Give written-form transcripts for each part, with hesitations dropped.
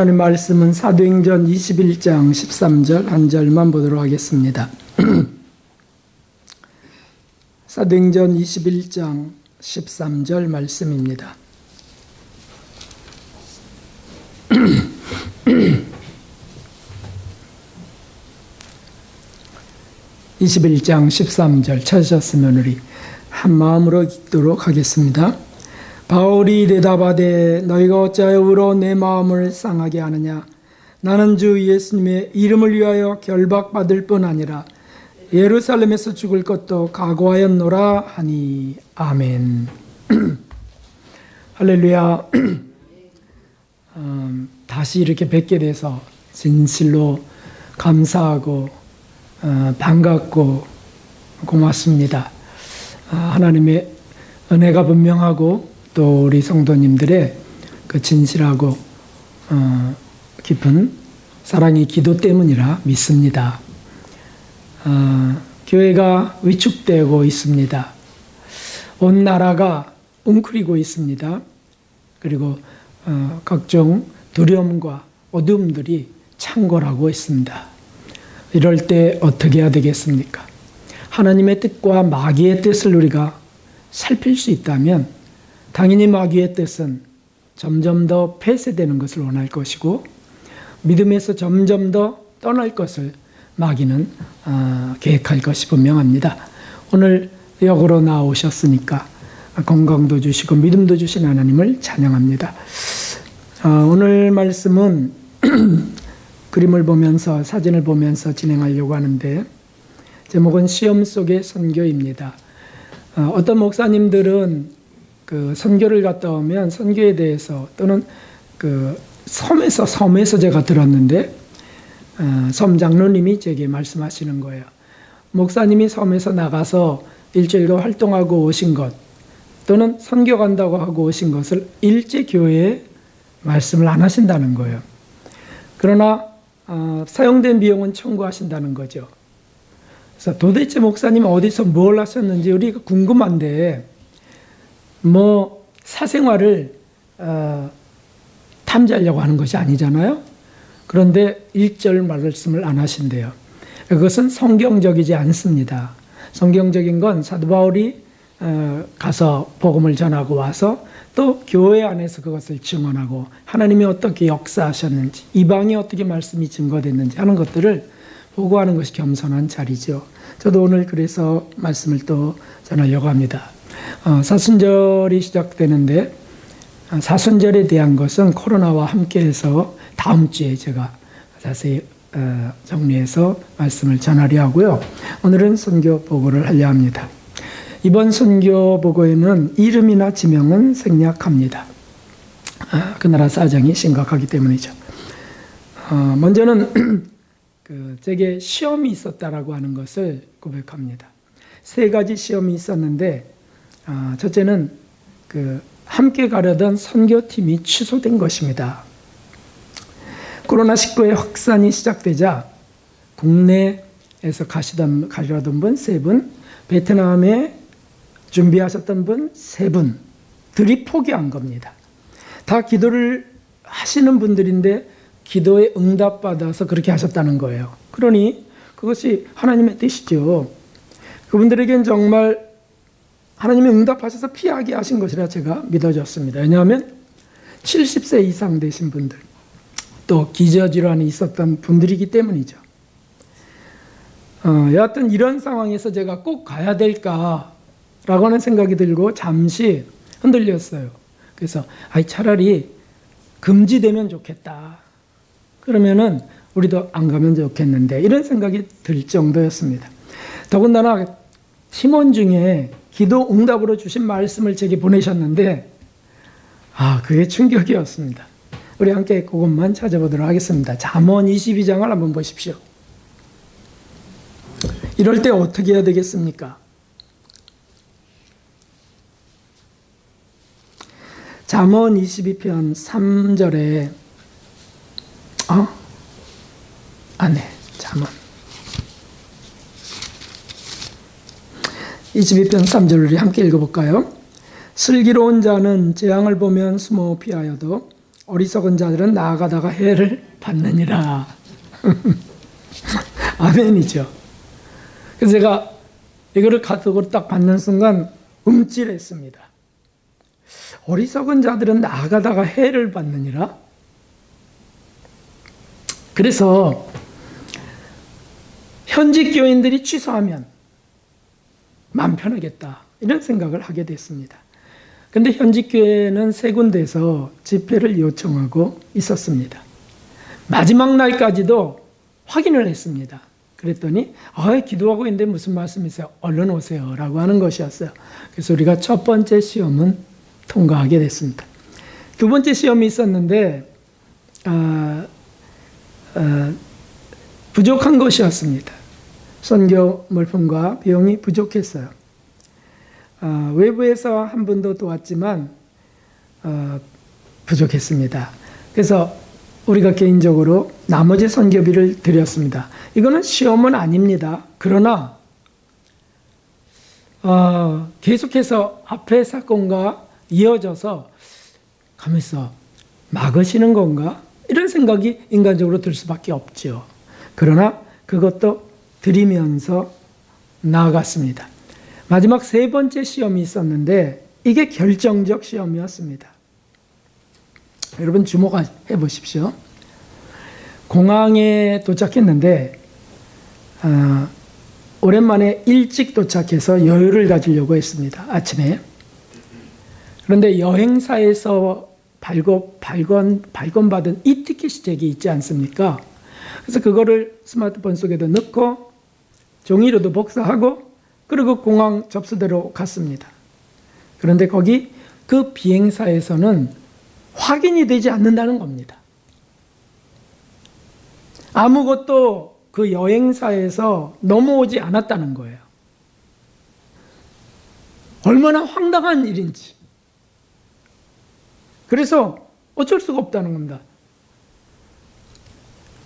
하나님 말씀은 사도행전 21장 13절 한 절만 보도록 하겠습니다. 사도행전 21장 13절 말씀입니다. 21장 13절 찾으셨으면 우리 한 마음으로 읽도록 하겠습니다. 바울이 대답하되 너희가 어찌하여 울어 내 마음을 상하게 하느냐. 나는 주 예수님의 이름을 위하여 결박받을 뿐 아니라 예루살렘에서 죽을 것도 각오하였노라 하니. 아멘. 할렐루야. 다시 이렇게 뵙게 돼서 진실로 감사하고 반갑고 고맙습니다. 하나님의 은혜가 분명하고 또 우리 성도님들의 그 진실하고 깊은 사랑의 기도 때문이라 믿습니다. 교회가 위축되고 있습니다. 온 나라가 웅크리고 있습니다. 그리고 각종 두려움과 어두움들이 창궐하고 있습니다. 이럴 때 어떻게 해야 되겠습니까? 하나님의 뜻과 마귀의 뜻을 우리가 살필 수 있다면 당연히 마귀의 뜻은 점점 더 폐쇄되는 것을 원할 것이고 믿음에서 점점 더 떠날 것을 마귀는 계획할 것이 분명합니다. 오늘 역으로 나오셨으니까 건강도 주시고 믿음도 주신 하나님을 찬양합니다. 오늘 말씀은 그림을 보면서 사진을 보면서 진행하려고 하는데 제목은 시험 속의 선교입니다. 어떤 목사님들은 그 선교를 갔다 오면 선교에 대해서 또는 그 섬에서 제가 들었는데 섬 장로님이 제게 말씀하시는 거예요. 목사님이 섬에서 나가서 일주일간 활동하고 오신 것 또는 선교 간다고 하고 오신 것을 일제 교회에 말씀을 안 하신다는 거예요. 그러나 사용된 비용은 청구하신다는 거죠. 그래서 도대체 목사님 어디서 뭘 하셨는지 우리가 궁금한데 사생활을 탐지하려고 하는 것이 아니잖아요. 그런데 1절 말씀을 안 하신대요. 그것은 성경적이지 않습니다. 성경적인 건 사도 바울이 가서 복음을 전하고 와서 또 교회 안에서 그것을 증언하고 하나님이 어떻게 역사하셨는지 이방이 어떻게 말씀이 증거됐는지 하는 것들을 보고하는 것이 겸손한 자리죠. 저도 오늘 그래서 말씀을 또 전하려고 합니다. 사순절이 시작되는데 사순절에 대한 것은 코로나와 함께해서 다음 주에 제가 자세히 정리해서 말씀을 전하려 하고요. 오늘은 선교 보고를 하려 합니다. 이번 선교 보고에는 이름이나 지명은 생략합니다. 그 나라 사정이 심각하기 때문이죠. 먼저는 제게 시험이 있었다라고 하는 것을 고백합니다. 3가지 시험이 있었는데 첫째는 함께 가려던 선교팀이 취소된 것입니다. 코로나19의 확산이 시작되자 국내에서 가려던 분 3분, 베트남에 준비하셨던 분 3분들이 포기한 겁니다. 다 기도를 하시는 분들인데 기도에 응답받아서 그렇게 하셨다는 거예요. 그러니 그것이 하나님의 뜻이죠. 그분들에겐 정말 하나님이 응답하셔서 피하게 하신 것이라 제가 믿어졌습니다. 왜냐하면 70세 이상 되신 분들, 또 기저질환이 있었던 분들이기 때문이죠. 여하튼 이런 상황에서 제가 꼭 가야 될까라고 하는 생각이 들고 잠시 흔들렸어요. 그래서 차라리 금지되면 좋겠다. 그러면은 우리도 안 가면 좋겠는데 이런 생각이 들 정도였습니다. 더군다나 팀원 중에 기도 응답으로 주신 말씀을 제게 보내셨는데 그게 충격이었습니다. 우리 함께 그것만 찾아보도록 하겠습니다. 잠언 22장을 한번 보십시오. 이럴 때 어떻게 해야 되겠습니까? 잠언 22편 3절에 잠언 22편 3절을 우리 함께 읽어볼까요? 슬기로운 자는 재앙을 보면 숨어 피하여도 어리석은 자들은 나아가다가 해를 받느니라. 아멘이죠. 그래서 제가 이거를 가득으로 딱 받는 순간 움찔했습니다. 어리석은 자들은 나아가다가 해를 받느니라. 그래서 현직 교인들이 취소하면 마음 편하겠다 이런 생각을 하게 됐습니다. 그런데 현직 교회는 세 군데에서 집회를 요청하고 있었습니다. 마지막 날까지도 확인을 했습니다. 그랬더니 기도하고 있는데 무슨 말씀이세요? 얼른 오세요 라고 하는 것이었어요. 그래서 우리가 첫 번째 시험은 통과하게 됐습니다. 두 번째 시험이 있었는데 부족한 것이었습니다. 선교 물품과 비용이 부족했어요. 외부에서 한 분도 도왔지만 부족했습니다. 그래서 우리가 개인적으로 나머지 선교비를 드렸습니다. 이거는 시험은 아닙니다. 그러나 계속해서 앞의 사건과 이어져서 가만히 있어 막으시는 건가? 이런 생각이 인간적으로 들 수밖에 없죠. 그러나 그것도 드리면서 나아갔습니다. 마지막 세 번째 시험이 있었는데 이게 결정적 시험이었습니다. 여러분 주목해 보십시오. 공항에 도착했는데 오랜만에 일찍 도착해서 여유를 가지려고 했습니다. 아침에. 그런데 여행사에서 발권받은 이티켓이 제게 있지 않습니까? 그래서 그거를 스마트폰 속에도 넣고 종이로도 복사하고 그리고 공항 접수대로 갔습니다. 그런데 거기 그 비행사에서는 확인이 되지 않는다는 겁니다. 아무것도 그 여행사에서 넘어오지 않았다는 거예요. 얼마나 황당한 일인지. 그래서 어쩔 수가 없다는 겁니다.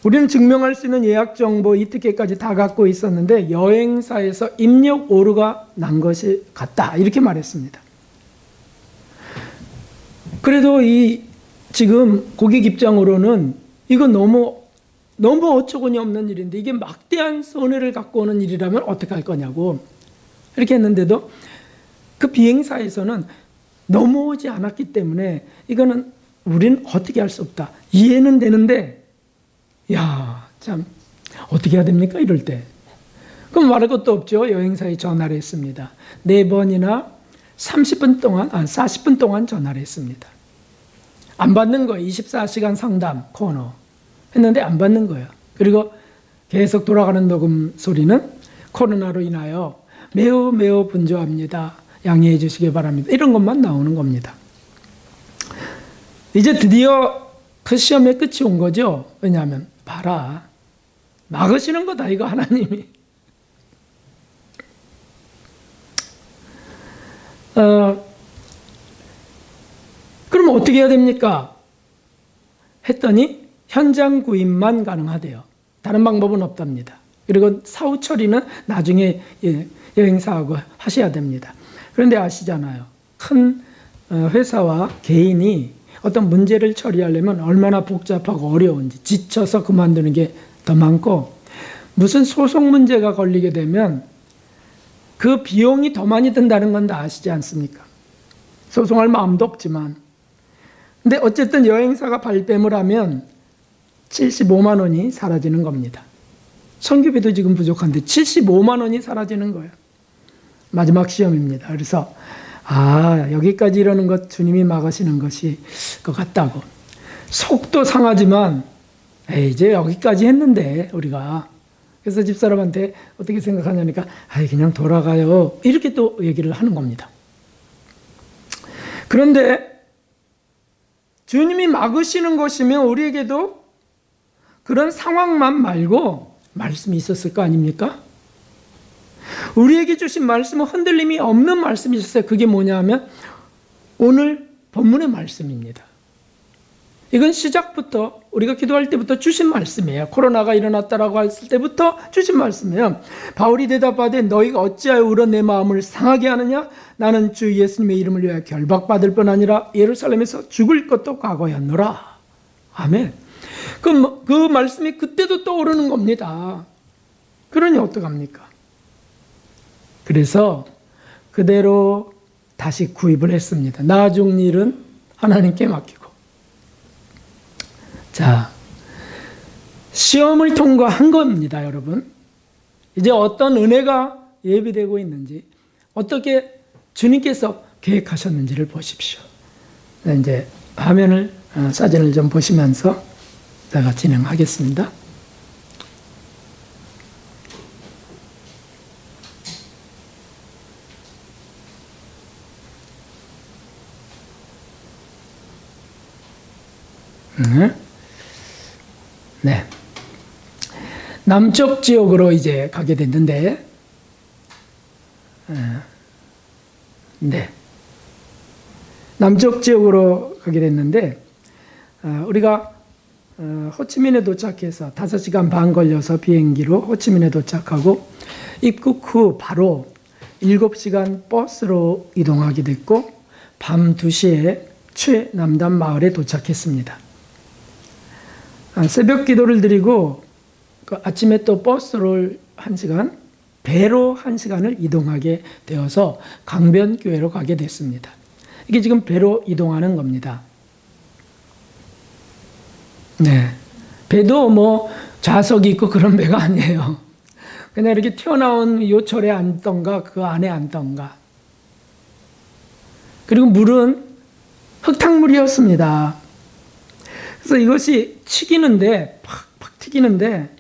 우리는 증명할 수 있는 예약 정보, 이티켓까지 다 갖고 있었는데 여행사에서 입력 오류가 난 것이 같다. 이렇게 말했습니다. 그래도 지금 고객 입장으로는 이거 너무 어처구니 없는 일인데 이게 막대한 손해를 갖고 오는 일이라면 어떻게 할 거냐고 이렇게 했는데도 그 비행사에서는 넘어오지 않았기 때문에 이거는 우리는 어떻게 할 수 없다. 이해는 되는데 참 어떻게 해야 됩니까? 이럴 때. 그럼 말할 것도 없죠. 여행사에 전화를 했습니다. 4번이나 30분 동안 40분 동안 전화를 했습니다. 안 받는 거예요. 24시간 상담 코너 했는데 안 받는 거예요. 그리고 계속 돌아가는 녹음 소리는 코로나로 인하여 매우 매우 분주합니다. 양해해 주시기 바랍니다. 이런 것만 나오는 겁니다. 이제 드디어 그 시험의 끝이 온 거죠. 왜냐하면 봐라. 막으시는 거다 이거 하나님이. 그럼 어떻게 해야 됩니까? 했더니 현장 구입만 가능하대요. 다른 방법은 없답니다. 그리고 사후 처리는 나중에 여행사하고 하셔야 됩니다. 그런데 아시잖아요. 큰 회사와 개인이 어떤 문제를 처리하려면 얼마나 복잡하고 어려운지 지쳐서 그만두는 게 더 많고 무슨 소송 문제가 걸리게 되면 그 비용이 더 많이 든다는 건 다 아시지 않습니까? 소송할 마음도 없지만 근데 어쨌든 여행사가 발뺌을 하면 75만 원이 사라지는 겁니다. 선교비도 지금 부족한데 75만 원이 사라지는 거예요. 마지막 시험입니다. 그래서 여기까지 이러는 것 주님이 막으시는 것이 것 같다고. 속도 상하지만 이제 여기까지 했는데 우리가. 그래서 집사람한테 어떻게 생각하냐니까 그냥 돌아가요. 이렇게 또 얘기를 하는 겁니다. 그런데 주님이 막으시는 것이면 우리에게도 그런 상황만 말고 말씀이 있었을 거 아닙니까? 우리에게 주신 말씀은 흔들림이 없는 말씀이 있었어요. 그게 뭐냐 하면 오늘 본문의 말씀입니다. 이건 시작부터 우리가 기도할 때부터 주신 말씀이에요. 코로나가 일어났다라고 했을 때부터 주신 말씀이에요. 바울이 대답하되 너희가 어찌하여 울어 내 마음을 상하게 하느냐? 나는 주 예수님의 이름을 위하여 결박받을 뿐 아니라 예루살렘에서 죽을 것도 각오였노라. 아멘. 그 말씀이 그때도 떠오르는 겁니다. 그러니 어떡합니까? 그래서 그대로 다시 구입을 했습니다. 나중 일은 하나님께 맡기고. 자, 시험을 통과한 겁니다, 여러분. 이제 어떤 은혜가 예비되고 있는지, 어떻게 주님께서 계획하셨는지를 보십시오. 이제 화면을, 사진을 좀 보시면서 제가 진행하겠습니다. 네. 남쪽 지역으로 이제 가게 됐는데, 네. 남쪽 지역으로 가게 됐는데, 우리가 호치민에 도착해서 5시간 반 걸려서 비행기로 호치민에 도착하고, 입국 후 바로 7시간 버스로 이동하게 됐고, 밤 2시에 최남단 마을에 도착했습니다. 새벽 기도를 드리고 아침에 또 버스로 1시간, 배로 1시간을 이동하게 되어서 강변교회로 가게 됐습니다. 이게 지금 배로 이동하는 겁니다. 네, 배도 뭐 좌석이 있고 그런 배가 아니에요. 그냥 이렇게 튀어나온 요철에 앉던가 그 안에 앉던가. 그리고 물은 흙탕물이었습니다. 그래서 이것이 튀기는데, 팍팍 튀기는데,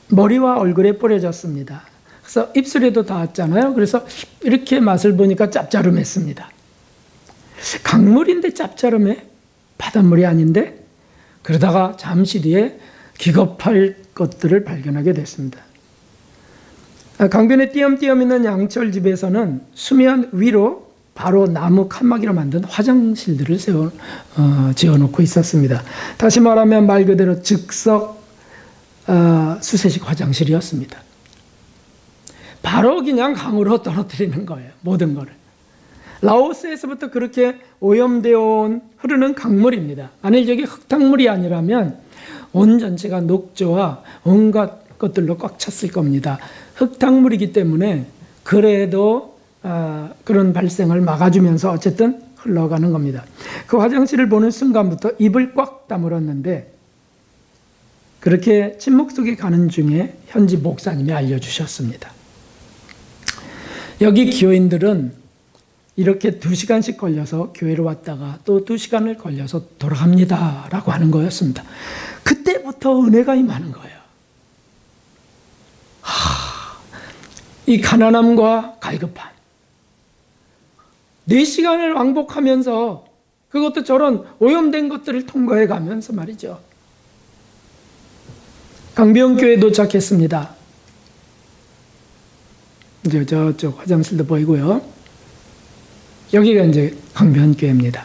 머리와 얼굴에 뿌려졌습니다. 그래서 입술에도 닿았잖아요. 그래서 이렇게 맛을 보니까 짭짤했습니다. 강물인데 짭짤해? 바닷물이 아닌데? 그러다가 잠시 뒤에 기겁할 것들을 발견하게 됐습니다. 강변에 띄엄띄엄 있는 양철집에서는 수면 위로 바로 나무 칸막이로 만든 화장실들을 지어놓고 있었습니다. 다시 말하면 말 그대로 즉석 수세식 화장실이었습니다. 바로 그냥 강으로 떨어뜨리는 거예요. 모든 거를. 라오스에서부터 그렇게 오염되어 온 흐르는 강물입니다. 만일 저게 흙탕물이 아니라면 온 전체가 녹조와 온갖 것들로 꽉 찼을 겁니다. 흙탕물이기 때문에 그래도 그런 발생을 막아주면서 어쨌든 흘러가는 겁니다. 그 화장실을 보는 순간부터 입을 꽉 다물었는데 그렇게 침묵 속에 가는 중에 현지 목사님이 알려주셨습니다. 여기 기호인들은 이렇게 2시간씩 걸려서 교회로 왔다가 또 2시간을 걸려서 돌아갑니다 라고 하는 거였습니다. 그때부터 은혜가 임하는 거예요. 이 가난함과 갈급함, 4시간을 왕복하면서 그것도 저런 오염된 것들을 통과해 가면서 말이죠. 강변교회에 도착했습니다. 이제 저쪽 화장실도 보이고요. 여기가 이제 강변교회입니다.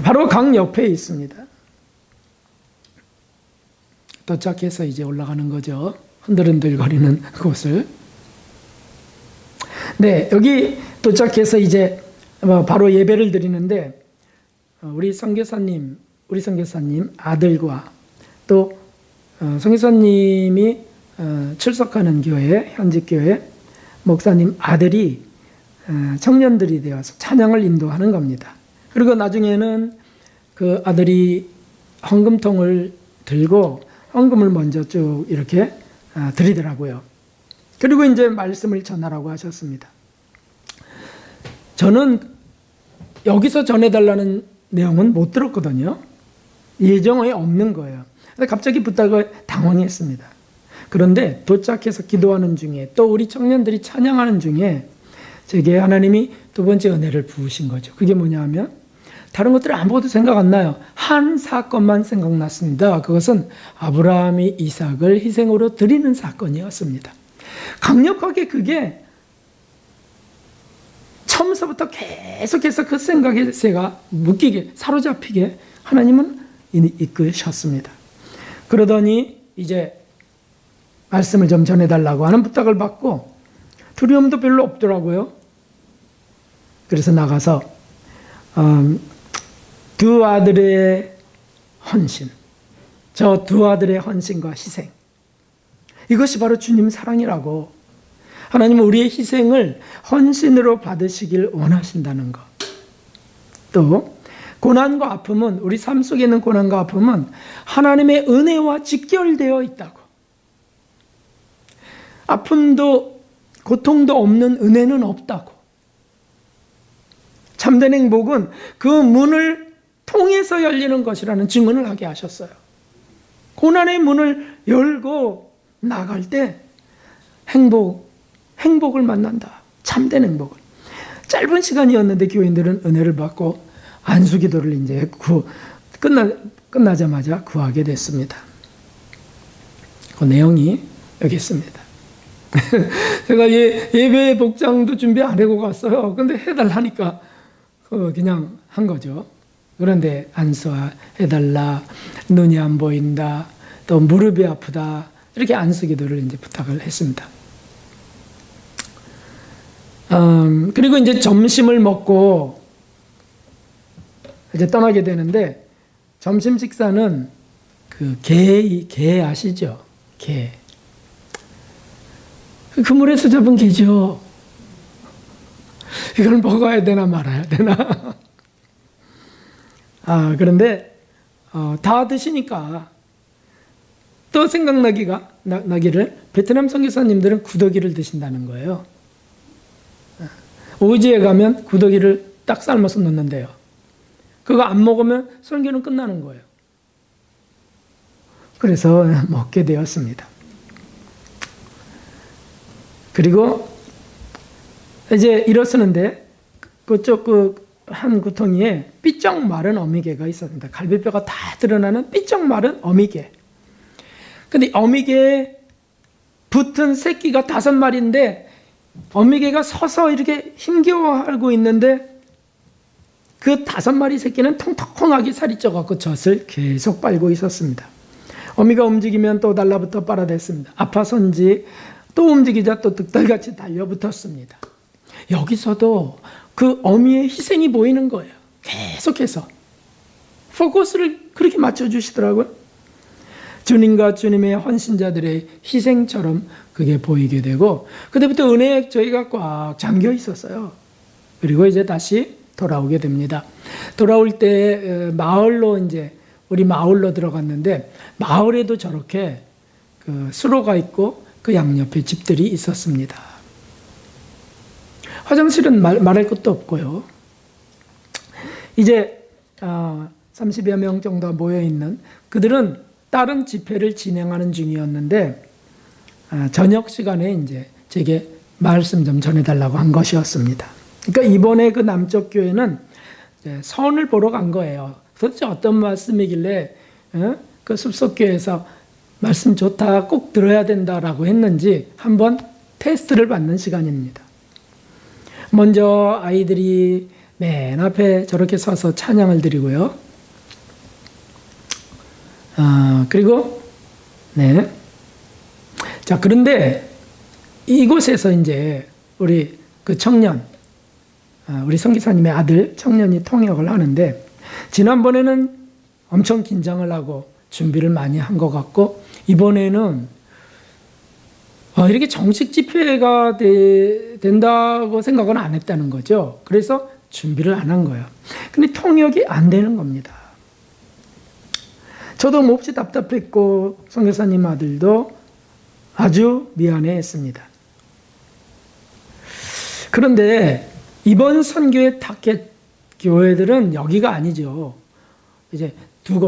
바로 강 옆에 있습니다. 도착해서 이제 올라가는 거죠. 흔들흔들거리는 곳을. 네, 여기 도착해서 이제 바로 예배를 드리는데 우리 선교사님 아들과 또 선교사님이 출석하는 교회, 현직 교회 목사님 아들이 청년들이 되어서 찬양을 인도하는 겁니다. 그리고 나중에는 그 아들이 헌금통을 들고 헌금을 먼저 쭉 이렇게 드리더라고요. 그리고 이제 말씀을 전하라고 하셨습니다. 저는 여기서 전해달라는 내용은 못 들었거든요. 예정에 없는 거예요. 갑자기 부탁을 당황했습니다. 그런데 도착해서 기도하는 중에 또 우리 청년들이 찬양하는 중에 제게 하나님이 두 번째 은혜를 부으신 거죠. 그게 뭐냐 하면 다른 것들은 아무것도 생각 안 나요. 한 사건만 생각났습니다. 그것은 아브라함이 이삭을 희생으로 드리는 사건이었습니다. 강력하게 그게 처음서부터 계속해서 그 생각에 제가 묶이게, 사로잡히게 하나님은 이끄셨습니다. 그러더니 이제 말씀을 좀 전해달라고 하는 부탁을 받고 두려움도 별로 없더라고요. 그래서 나가서 두 아들의 헌신, 저 두 아들의 헌신과 희생, 이것이 바로 주님 사랑이라고. 하나님은 우리의 희생을 헌신으로 받으시길 원하신다는 것. 또 고난과 아픔은, 우리 삶 속에 있는 고난과 아픔은 하나님의 은혜와 직결되어 있다고. 아픔도 고통도 없는 은혜는 없다고. 참된 행복은 그 문을 통해서 열리는 것이라는 증언을 하게 하셨어요. 고난의 문을 열고 나갈 때 행복을 만난다. 참된 행복을. 짧은 시간이었는데 교인들은 은혜를 받고 안수기도를 이제 끝나자마자 구하게 됐습니다. 그 내용이 여기 있습니다. 제가 예배 복장도 준비 안 하고 갔어요. 근데 해달라니까 그냥 한 거죠. 그런데 안수해달라, 눈이 안 보인다, 또 무릎이 아프다, 이렇게 안수기도를 이제 부탁을 했습니다. 그리고 이제 점심을 먹고 이제 떠나게 되는데, 점심 식사는 그 게 아시죠? 게. 그물에서 잡은 게죠. 이걸 먹어야 되나 말아야 되나. 그런데 다 드시니까 또 생각나기를 베트남 선교사님들은 구더기를 드신다는 거예요. 오지에 가면 구더기를 딱 삶아서 넣는데요. 그거 안 먹으면 선교는 끝나는 거예요. 그래서 먹게 되었습니다. 그리고 이제 일어서는데 그쪽 한 구덩이에 삐쩍 마른 어미개가 있었습니다. 갈비뼈가 다 드러나는 삐쩍 마른 어미개. 근데 어미개에 붙은 새끼가 5마리인데 어미개가 서서 이렇게 힘겨워하고 있는데 그 5마리 새끼는 통통하게 살이 쪄갖고 젖을 계속 빨고 있었습니다. 어미가 움직이면 또 달라붙어 빨아댔습니다. 아파서인지 또 움직이자 또 득달같이 달려붙었습니다. 여기서도 그 어미의 희생이 보이는 거예요. 계속해서 포커스를 그렇게 맞춰주시더라고요. 주님과 주님의 헌신자들의 희생처럼 그게 보이게 되고, 그때부터 은혜에 저희가 꽉 잠겨 있었어요. 그리고 이제 다시 돌아오게 됩니다. 돌아올 때 마을로 이제 우리 마을로 들어갔는데, 마을에도 저렇게 그 수로가 있고 그 양옆에 집들이 있었습니다. 화장실은 말할 것도 없고요. 이제 30여 명 정도 모여있는 그들은 다른 집회를 진행하는 중이었는데 저녁 시간에 이제 제게 말씀 좀 전해달라고 한 것이었습니다. 그러니까 이번에 그 남쪽 교회는 선을 보러 간 거예요. 도대체 어떤 말씀이길래 그 숲속교회에서 말씀 좋다, 꼭 들어야 된다라고 했는지 한번 테스트를 받는 시간입니다. 먼저 아이들이 맨 앞에 저렇게 서서 찬양을 드리고요. 그리고 자, 그런데 이곳에서 이제 우리 그 청년, 우리 선교사님의 아들 청년이 통역을 하는데, 지난번에는 엄청 긴장을 하고 준비를 많이 한 것 같고, 이번에는 이렇게 정식 집회가 된다고 생각은 안 했다는 거죠. 그래서 준비를 안 한 거예요. 근데 통역이 안 되는 겁니다. 저도 몹시 답답했고 선교사님 아들도 아주 미안해했습니다. 그런데 이번 선교의 타겟 교회들은 여기가 아니죠. 이제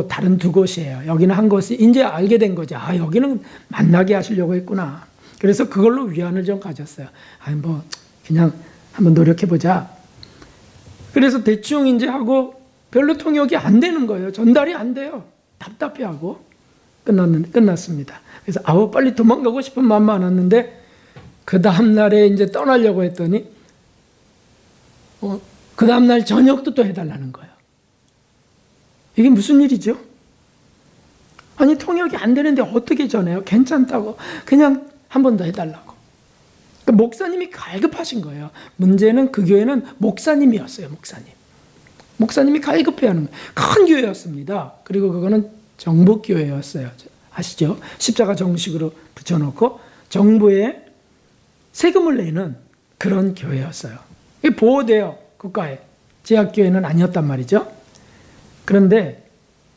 다른 두 곳이에요. 여기는 한 곳이 이제 알게 된 거죠. 여기는 만나게 하시려고 했구나. 그래서 그걸로 위안을 좀 가졌어요. 그냥 한번 노력해보자. 그래서 대충 이제 하고 별로 통역이 안 되는 거예요. 전달이 안 돼요. 답답해하고 끝났습니다. 그래서 빨리 도망가고 싶은 마음 많았는데, 그 다음날에 이제 떠나려고 했더니 그 다음날 저녁도 또 해달라는 거예요. 이게 무슨 일이죠? 아니, 통역이 안 되는데 어떻게 전해요? 괜찮다고 그냥 한 번 더 해달라고. 목사님이 갈급하신 거예요. 문제는 그 교회는 목사님이었어요. 목사님. 목사님이 갈급해하는 거예요. 큰 교회였습니다. 그리고 그거는 정복교회였어요. 아시죠? 십자가 정식으로 붙여놓고 정부에 세금을 내는 그런 교회였어요. 이게 보호돼요. 국가에. 제약교회는 아니었단 말이죠. 그런데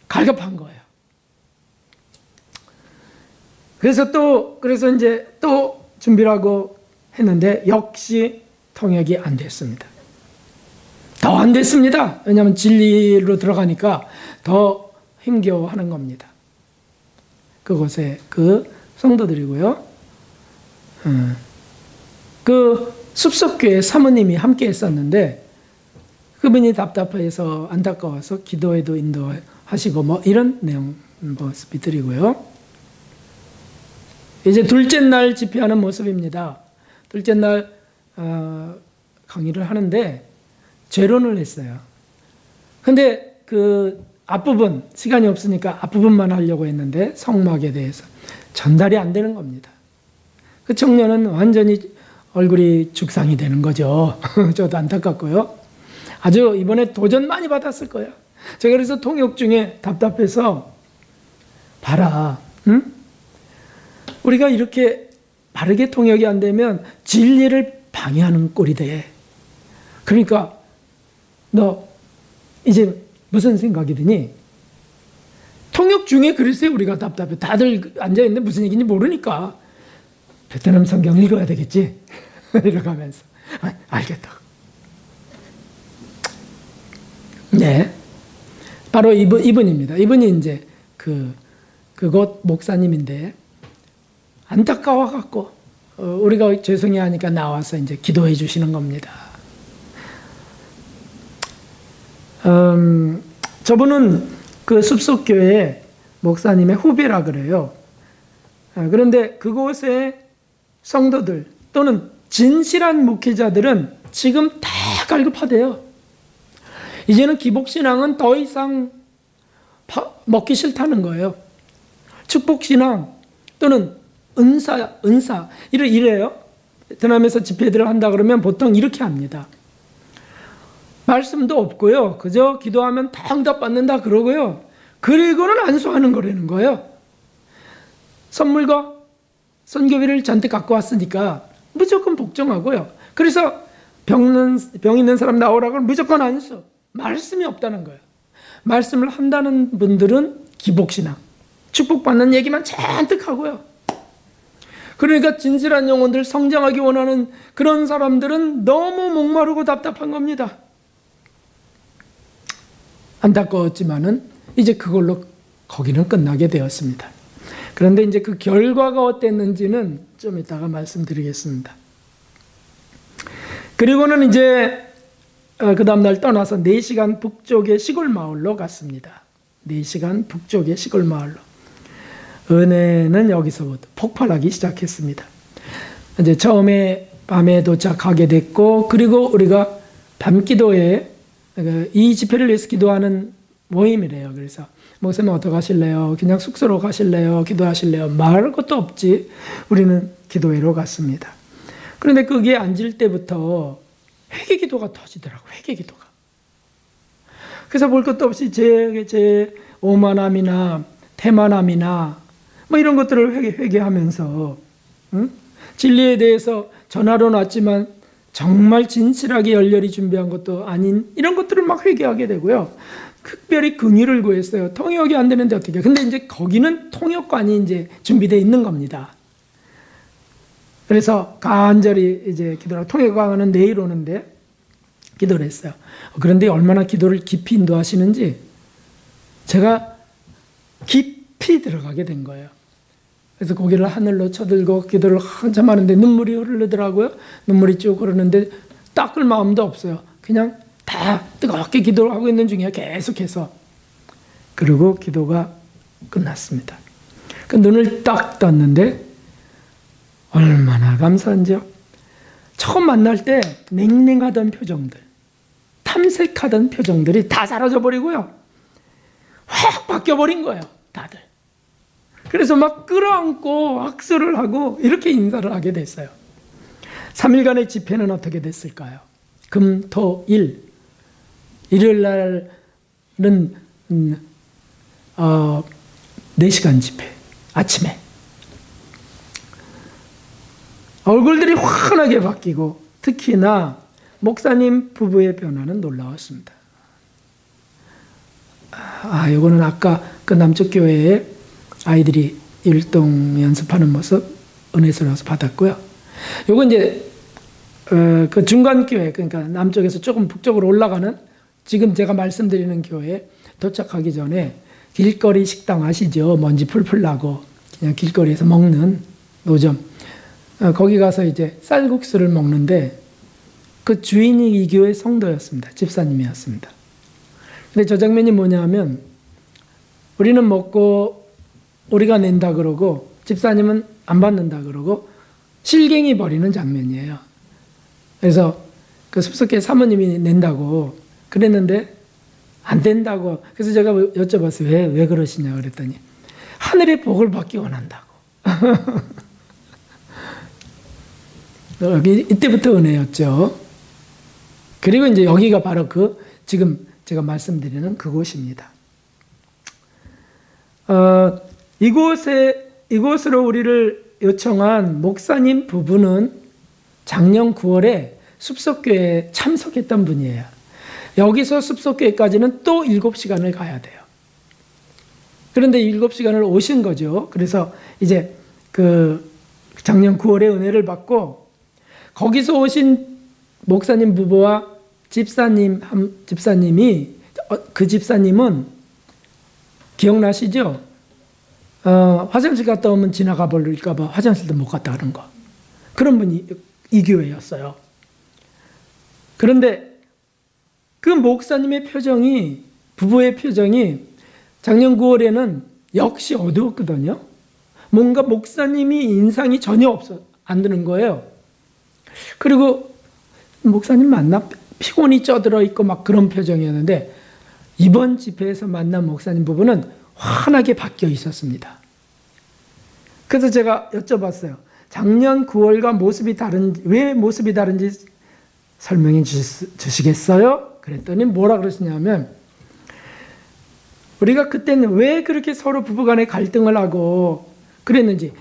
갈급한 거예요. 그래서 이제 또 준비를 하고 했는데 역시 통역이 안 됐습니다. 더 안 됐습니다. 왜냐하면 진리로 들어가니까 더 힘겨워하는 겁니다. 그곳에 그 성도들이고요. 그 숲속교회 사모님이 함께 했었는데 그분이 답답해서 안타까워서 기도에도 인도하시고 뭐 이런 내용 모습이 드리고요. 이제 둘째 날 집회하는 모습입니다. 둘째 날 강의를 하는데 재론을 했어요. 근데 그 앞부분 시간이 없으니까 앞부분만 하려고 했는데 성막에 대해서 전달이 안 되는 겁니다. 그 청년은 완전히 얼굴이 죽상이 되는 거죠. 저도 안타깝고요. 아주 이번에 도전 많이 받았을 거예요. 제가 그래서 통역 중에 답답해서 봐라. 응? 우리가 이렇게 바르게 통역이 안 되면 진리를 방해하는 꼴이 돼. 그러니까 너 이제 무슨 생각이 드니? 통역 중에 글쎄 우리가 답답해. 다들 앉아있는데 무슨 얘기인지 모르니까 베트남 성경 읽어야 되겠지? 이러고 하면서 알겠다. 네, 바로 이분입니다. 이분이 이제 그곳 목사님인데 안타까워갖고 우리가 죄송해 하니까 나와서 이제 기도해 주시는 겁니다. 저분은 그 숲속교회 목사님의 후배라 그래요. 그런데 그곳의 성도들 또는 진실한 목회자들은 지금 다 갈급하대요. 이제는 기복신앙은 더 이상 먹기 싫다는 거예요. 축복신앙 또는 은사 이래요. 베트남에서 집회들을 한다 그러면 보통 이렇게 합니다. 말씀도 없고요. 그저 기도하면 다 응답받는다 그러고요. 그리고는 안수하는 거라는 거예요. 선물과 선교비를 잔뜩 갖고 왔으니까 무조건 복종하고요. 그래서 병 있는 사람 나오라고 하면 무조건 안수. 말씀이 없다는 거예요. 말씀을 한다는 분들은 기복신앙, 축복받는 얘기만 잔뜩 하고요. 그러니까 진실한 영혼들 성장하기 원하는 그런 사람들은 너무 목마르고 답답한 겁니다. 안타까웠지만은 이제 그걸로 거기는 끝나게 되었습니다. 그런데 이제 그 결과가 어땠는지는 좀 이따가 말씀드리겠습니다. 그리고는 이제 그 다음날 떠나서 4시간 북쪽의 시골 마을로 갔습니다. 4시간 북쪽의 시골 마을로. 은혜는 여기서부터 폭발하기 시작했습니다. 이제 처음에 밤에 도착하게 됐고, 그리고 우리가 밤기도에 이 집회를 위해서 기도하는 모임이래요. 그래서 목사님 어떻게 하실래요? 그냥 숙소로 가실래요? 기도하실래요? 말할 것도 없지. 우리는 기도회로 갔습니다. 그런데 거기에 앉을 때부터 회개기도가 터지더라고요. 회개기도가. 그래서 볼 것도 없이 제 오만함이나 태만함이나 뭐 이런 것들을 회개하면서 진리에 대해서 전하러 놨지만 정말 진실하게 열렬히 준비한 것도 아닌 이런 것들을 막 회개하게 되고요. 특별히 긍휼을 구했어요. 통역이 안 되는데 어떻게? 근데 이제 거기는 통역관이 이제 준비되어 있는 겁니다. 그래서 간절히 이제 기도를 통역관은 내일 오는데 기도를 했어요. 그런데 얼마나 기도를 깊이 인도하시는지 제가 깊이 들어가게 된 거예요. 그래서 고개를 하늘로 쳐들고 기도를 한참 하는데 눈물이 흐르더라고요. 눈물이 쭉 흐르는데 닦을 마음도 없어요. 그냥 다 뜨겁게 기도를 하고 있는 중에 계속해서. 그리고 기도가 끝났습니다. 그 눈을 딱 떴는데 얼마나 감사한지요. 처음 만날 때 냉랭하던 표정들, 탐색하던 표정들이 다 사라져버리고요. 확 바뀌어버린 거예요. 다들. 그래서 막 끌어안고 악수를 하고 이렇게 인사를 하게 됐어요. 3일간의 집회는 어떻게 됐을까요? 금, 토, 일 일요일 날은 4시간 집회, 아침에. 얼굴들이 환하게 바뀌고 특히나 목사님 부부의 변화는 놀라웠습니다. 이거는 아까 그 남쪽 교회에 아이들이 율동 연습하는 모습 은혜스러워서 받았고요. 요건 이제 그 중간 교회, 그러니까 남쪽에서 조금 북쪽으로 올라가는 지금 제가 말씀드리는 교회에 도착하기 전에 길거리 식당 아시죠? 먼지 풀풀 나고 그냥 길거리에서 먹는 노점. 거기 가서 이제 쌀국수를 먹는데 그 주인이 이 교회 성도였습니다. 집사님이었습니다. 근데 저 장면이 뭐냐면 우리는 먹고 우리가 낸다 그러고 집사님은 안 받는다 그러고 실갱이 벌이는 장면이에요. 그래서 그 숲속계 사모님이 낸다고 그랬는데 안 된다고. 그래서 제가 여쭤봤어요. 왜 그러시냐 그랬더니 하늘의 복을 받기 원한다고. 이때부터 은혜였죠. 그리고 이제 여기가 바로 그 지금 제가 말씀드리는 그곳입니다. 이곳으로 우리를 요청한 목사님 부부는 작년 9월에 숲속교회에 참석했던 분이에요. 여기서 숲속교회까지는 또 7시간을 가야 돼요. 그런데 7시간을 오신 거죠. 그래서 이제 그 작년 9월에 은혜를 받고 거기서 오신 목사님 부부와 집사님이 그 집사님은 기억나시죠? 화장실 갔다 오면 지나가 버릴까 봐 화장실도 못 갔다 하는 거. 그런 분이 이 교회였어요. 그런데 그 목사님의 표정이, 부부의 표정이 작년 9월에는 역시 어두웠거든요. 뭔가 목사님이 인상이 전혀 안 드는 거예요. 그리고 목사님 만나 피곤이 쪄들어 있고 막 그런 표정이었는데 이번 집회에서 만난 목사님 부부는 환하게 바뀌어 있었습니다. 그래서 제가 여쭤봤어요. 작년 9월과 왜 모습이 다른지 설명해 주시겠어요? 그랬더니 뭐라 그러시냐면 우리가 그때는 왜 그렇게 서로 부부간에 갈등을 하고 그랬는지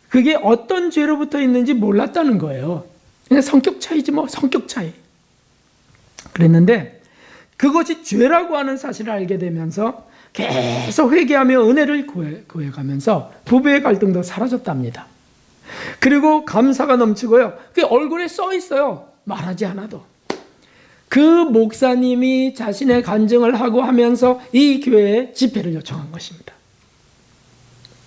그게 어떤 죄로부터 있는지 몰랐다는 거예요. 그냥 성격 차이지 뭐 성격 차이. 그랬는데 그것이 죄라고 하는 사실을 알게 되면서 계속 회개하며 은혜를 구해가면서 부부의 갈등도 사라졌답니다. 그리고 감사가 넘치고요. 그게 얼굴에 써 있어요. 말하지 않아도. 그 목사님이 자신의 간증을 하고 하면서 이 교회에 집회를 요청한 것입니다.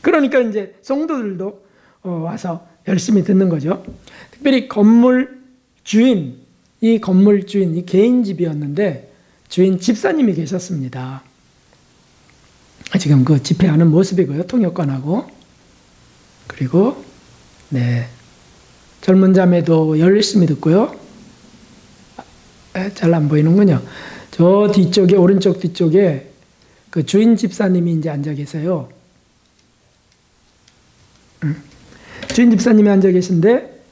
그러니까 이제 성도들도 와서 열심히 듣는 거죠. 특별히 건물 주인, 이 개인 집이었는데 주인 집사님이 계셨습니다. 지금 그 집회하는 모습이고요. 통역관하고. 그리고 젊은 자매도 열심히 듣고요. 잘 안 보이는군요. 저 뒤쪽에, 오른쪽 뒤쪽에 그 주인 집사님이 이제 앉아 계세요. 주인 집사님이 앉아 계신데,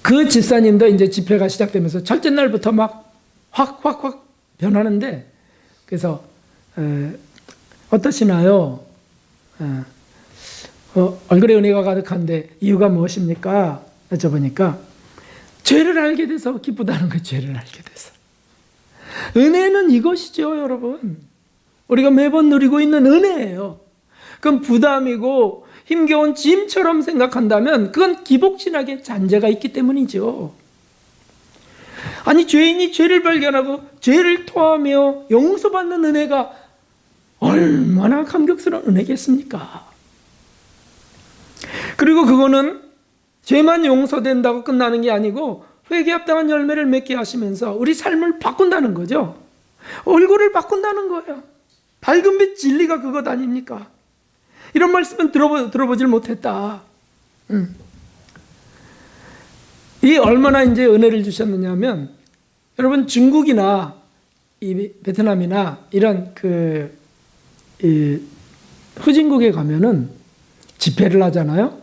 그 집사님도 이제 집회가 시작되면서 첫째 날부터 막 확 변하는데, 그래서, 어떠시나요? 얼굴에 은혜가 가득한데 이유가 무엇입니까? 여쭤보니까 죄를 알게 돼서 기쁘다는 거예요. 죄를 알게 돼서. 은혜는 이것이죠, 여러분. 우리가 매번 누리고 있는 은혜예요. 그건 부담이고 힘겨운 짐처럼 생각한다면 그건 기복신학의 잔재가 있기 때문이죠. 아니 죄인이 죄를 발견하고 죄를 토하며 용서받는 은혜가 얼마나 감격스러운 은혜겠습니까? 그리고 그거는 죄만 용서된다고 끝나는 게 아니고 회개합당한 열매를 맺게 하시면서 우리 삶을 바꾼다는 거죠. 얼굴을 바꾼다는 거예요. 밝은 빛 진리가 그것 아닙니까? 이런 말씀은 들어보질 못했다. 이 얼마나 이제 은혜를 주셨느냐면 여러분 중국이나 이 베트남이나 이런 이 후진국에 가면은 집회를 하잖아요.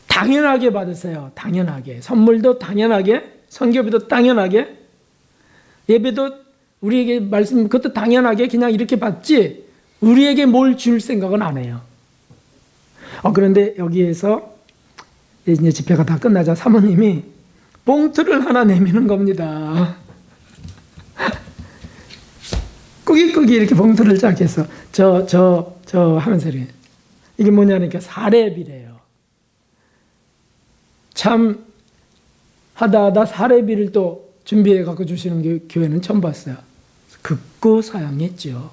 당연하게 받으세요. 당연하게. 선물도 당연하게 선교비도 당연하게, 예배도 우리에게 말씀, 그것도 당연하게 그냥 이렇게 받지, 우리에게 뭘 줄 생각은 안 해요. 그런데 여기에서 이제 집회가 다 끝나자 사모님이 봉투를 하나 내미는 겁니다. 꾸깃꾸깃 이렇게 봉투를 쫙 해서 저 하면서 이게 뭐냐니까 사례비래요. 참 하다 사례비를 또 준비해 갖고 주시는 교회는 처음 봤어요. 극구 사양했죠.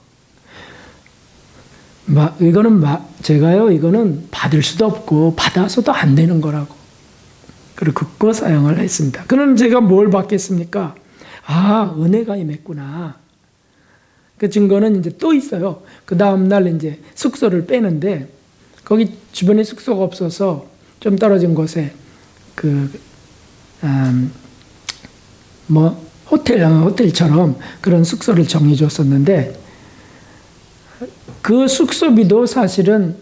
제가요, 이거는 받을 수도 없고 받아서도 안 되는 거라고. 그리고 극구 사양을 했습니다. 그럼 제가 뭘 받겠습니까? 은혜가 임했구나. 그 증거는 이제 또 있어요. 그 다음날 이제 숙소를 빼는데, 거기 주변에 숙소가 없어서 좀 떨어진 곳에 호텔처럼 그런 숙소를 정해 줬었는데, 그 숙소비도 사실은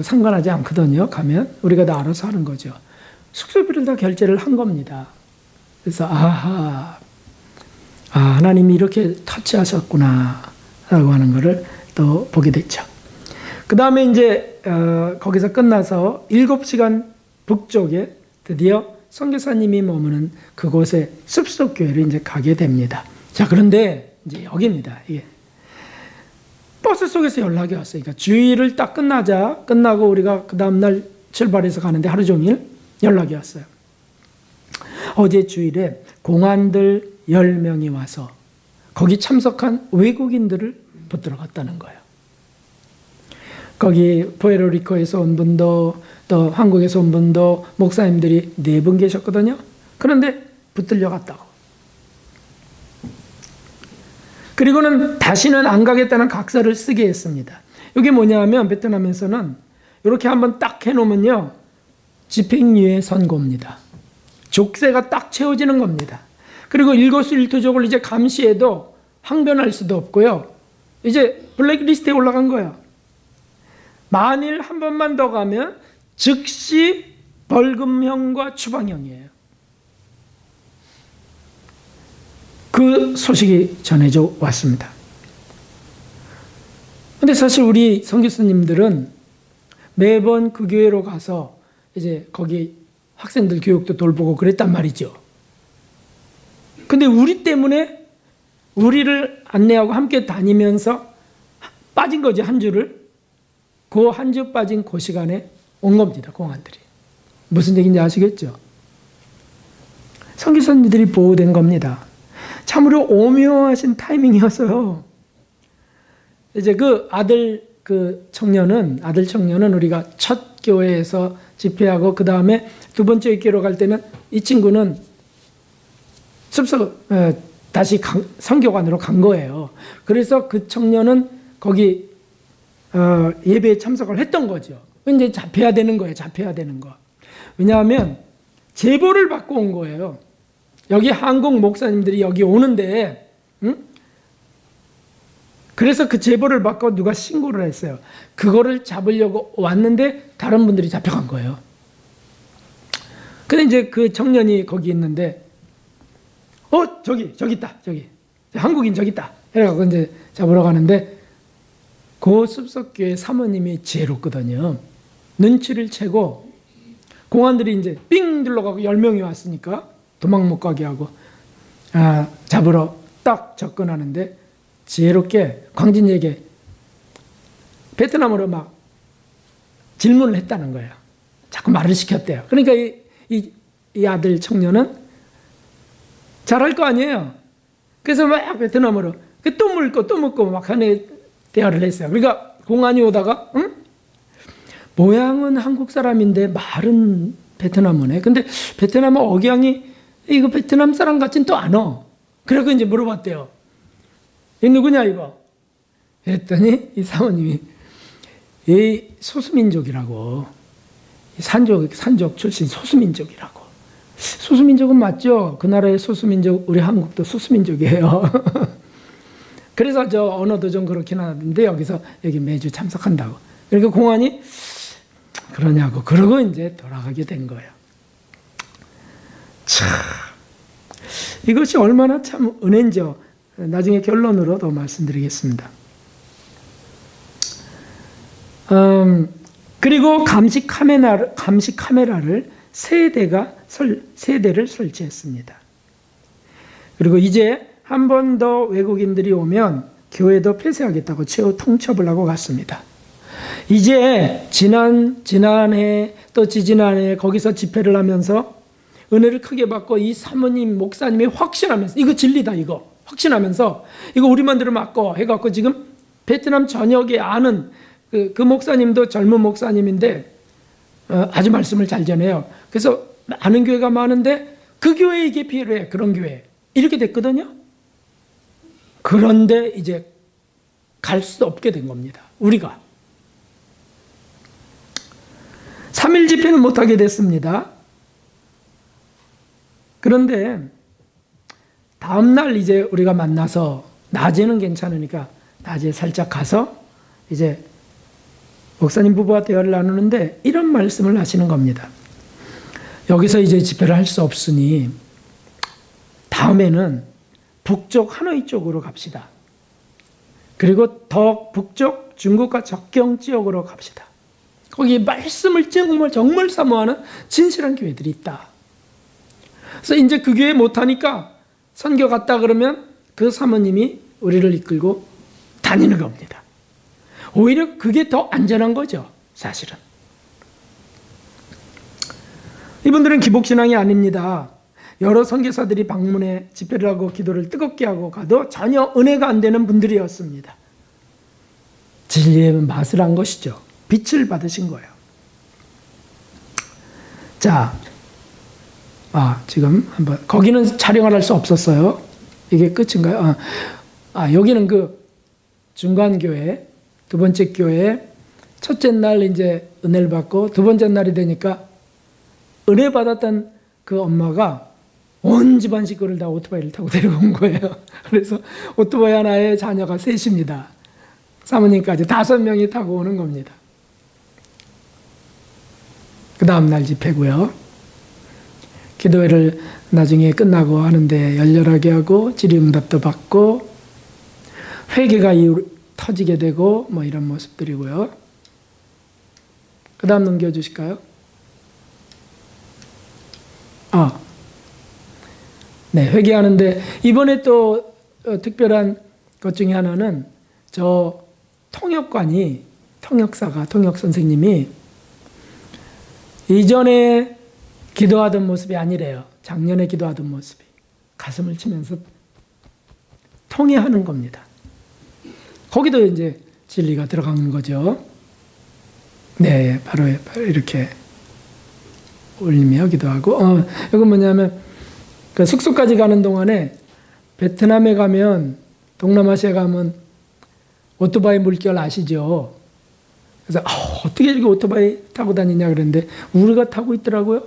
상관하지 않거든요. 가면 우리가 다 알아서 하는 거죠. 숙소비를 다 결제를 한 겁니다. 그래서 하나님이 이렇게 터치하셨구나 라고 하는 것을 또 보게 됐죠. 그 다음에 이제 거기서 끝나서 7시간 북쪽에 드디어 선교사님이 머무는 그곳에 숲속교회를 이제 가게 됩니다. 자, 그런데 이제 여기입니다. 이게 버스 속에서 연락이 왔어요. 그러니까 주일을 딱 끝나고 우리가 그 다음날 출발해서 가는데 하루 종일 연락이 왔어요. 어제 주일에 공안들 10명이 와서 거기 참석한 외국인들을 붙들어 갔다는 거예요. 거기 푸에르리코에서 온 분도 또 한국에서 온 분도 목사님들이 4분 계셨거든요. 그런데 붙들려 갔다고. 그리고는 다시는 안 가겠다는 각서를 쓰게 했습니다. 이게 뭐냐면 베트남에서는 이렇게 한번 딱 해놓으면요, 집행유예 선고입니다. 족쇄가 딱 채워지는 겁니다. 그리고 일거수일투족을 이제 감시해도 항변할 수도 없고요. 이제 블랙리스트에 올라간 거예요. 만일 한 번만 더 가면 즉시 벌금형과 추방형이에요. 그 소식이 전해져 왔습니다. 근데 사실 우리 선교사님들은 매번 그 교회로 가서 이제 거기 학생들 교육도 돌보고 그랬단 말이죠. 근데 우리 때문에 우리를 안내하고 함께 다니면서 빠진 거지, 한 주를. 그 한 주 빠진 그 시간에 온 겁니다, 공안들이. 무슨 얘기인지 아시겠죠? 선교사님들이 보호된 겁니다. 참으로 오묘하신 타이밍이었어요. 이제 아들 청년은 우리가 첫 교회에서 집회하고 그 다음에 두 번째 교회로 갈 때는 이 친구는 다시 선교관으로 간 거예요. 그래서 그 청년은 거기 예배에 참석을 했던 거죠. 이제 잡혀야 되는 거예요. 잡혀야 되는 거. 왜냐하면 제보를 받고 온 거예요. 여기 한국 목사님들이 여기 오는데, 그래서 그 제보를 받고 누가 신고를 했어요. 그거를 잡으려고 왔는데 다른 분들이 잡혀간 거예요. 근데 이제 그 청년이 거기 있는데, 저기 있다, 저기. 한국인 저기 있다. 이래갖고 이제 잡으러 가는데, 그 숲속교회 사모님이 지혜롭거든요. 눈치를 채고, 공안들이 이제 삥 둘러가고 10명이 왔으니까, 도망 못 가게 하고 잡으러 딱 접근하는데 지혜롭게 광진이에게 베트남어로 막 질문을 했다는 거예요. 자꾸 말을 시켰대요. 그러니까 이 아들 청년은 잘할 거 아니에요. 그래서 막 베트남어로 또 묻고 막 하는 대화를 했어요. 그러니까 공안이 오다가 모양은 한국 사람인데 말은 베트남어네. 근데 베트남어 억양이 이거 베트남 사람 같진 또 않아. 그래서 이제 물어봤대요. 이 누구냐 이거? 그랬더니 이 사모님이 이 소수민족이라고, 산족 출신 소수민족이라고. 소수민족은 맞죠? 그 나라의 소수민족, 우리 한국도 소수민족이에요. 그래서 저 언어도 좀 그렇긴 하는데 여기 매주 참석한다고. 그러니까 공안이 그러냐고. 그러고 이제 돌아가게 된 거예요. 참, 이것이 얼마나 참 은혜인지요. 나중에 결론으로 더 말씀드리겠습니다. 그리고 감시 카메라를 세 대를 설치했습니다. 그리고 이제 한 번 더 외국인들이 오면 교회도 폐쇄하겠다고 최후 통첩을 하고 갔습니다. 이제 지난해 또 지지난해 거기서 집회를 하면서 은혜를 크게 받고 이 사모님 목사님이 확신하면서 이거 진리다 이거 확신하면서 이거 우리만 들으면 맞고 해갖고 지금 베트남 전역에 아는 그 목사님도 젊은 목사님인데 아주 말씀을 잘 전해요. 그래서 아는 교회가 많은데 그 교회에 이게 필요해. 그런 교회 이렇게 됐거든요. 그런데 이제 갈 수 없게 된 겁니다. 우리가 3일 집회는 못하게 됐습니다. 그런데 다음날 이제 우리가 만나서 낮에는 괜찮으니까 낮에 살짝 가서 이제 목사님 부부와 대화를 나누는데 이런 말씀을 하시는 겁니다. 여기서 이제 집회를 할 수 없으니 다음에는 북쪽 하노이 쪽으로 갑시다. 그리고 더 북쪽 중국과 접경 지역으로 갑시다. 거기 말씀을 정말 사모하는 진실한 교회들이 있다. 그래서 이제 그 교회 못하니까 선교 갔다 그러면 그 사모님이 우리를 이끌고 다니는 겁니다. 오히려 그게 더 안전한 거죠, 사실은. 이분들은 기복신앙이 아닙니다. 여러 선교사들이 방문해 집회를 하고 기도를 뜨겁게 하고 가도 전혀 은혜가 안 되는 분들이었습니다. 진리의 맛을 한 것이죠. 빛을 받으신 거예요. 자, 지금 한번 거기는 촬영을 할 수 없었어요. 이게 끝인가요? 여기는 그 중간 교회, 두 번째 교회, 첫째 날 이제 은혜를 받고 두 번째 날이 되니까 은혜 받았던 그 엄마가 온 집안 식구를 다 오토바이를 타고 데려온 거예요. 그래서 오토바이 하나에 자녀가 셋입니다. 사모님까지 5명이 타고 오는 겁니다. 그 다음날 집회고요. 기도회를 나중에 끝나고 하는데 열렬하게 하고 질의응답도 받고 회개가 터지게 되고 뭐 이런 모습들이고요. 그 다음 넘겨주실까요? 네, 회개하는데 이번에 또 특별한 것 중에 하나는 저 통역 선생님이 이전에 기도하던 모습이 아니래요. 작년에 기도하던 모습이 가슴을 치면서 통회하는 겁니다. 거기도 이제 진리가 들어가는 거죠. 네, 바로 이렇게 올리며 기도하고 이건 뭐냐면 그 숙소까지 가는 동안에 베트남에 가면 동남아시아 가면 오토바이 물결 아시죠? 그래서 어떻게 이렇게 오토바이 타고 다니냐 그랬는데 우리가 타고 있더라고요.